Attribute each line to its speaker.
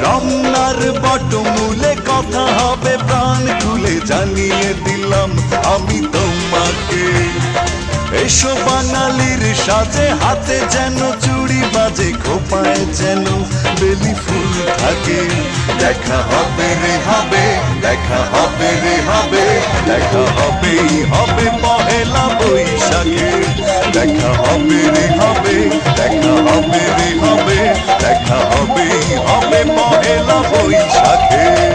Speaker 1: রমনার বটমূলে কথা হবে প্রাণ খুলে জানিয়ে দিলাম আমি তোমাকে। এসো বাঙালির সাজে, হাতে যেন চুড়ি বাজে, খোপায় যেন বেলি ফুল থাকে। দেখা হবে রে হবে, দেখা হবে রে হবে, দেখা হবেই হবে পহেলা বৈশাখে। দেখা হবে রে হবে, দেখা হবে রে হবে, দেখা হবেই হবে পহেলা বৈশাখে।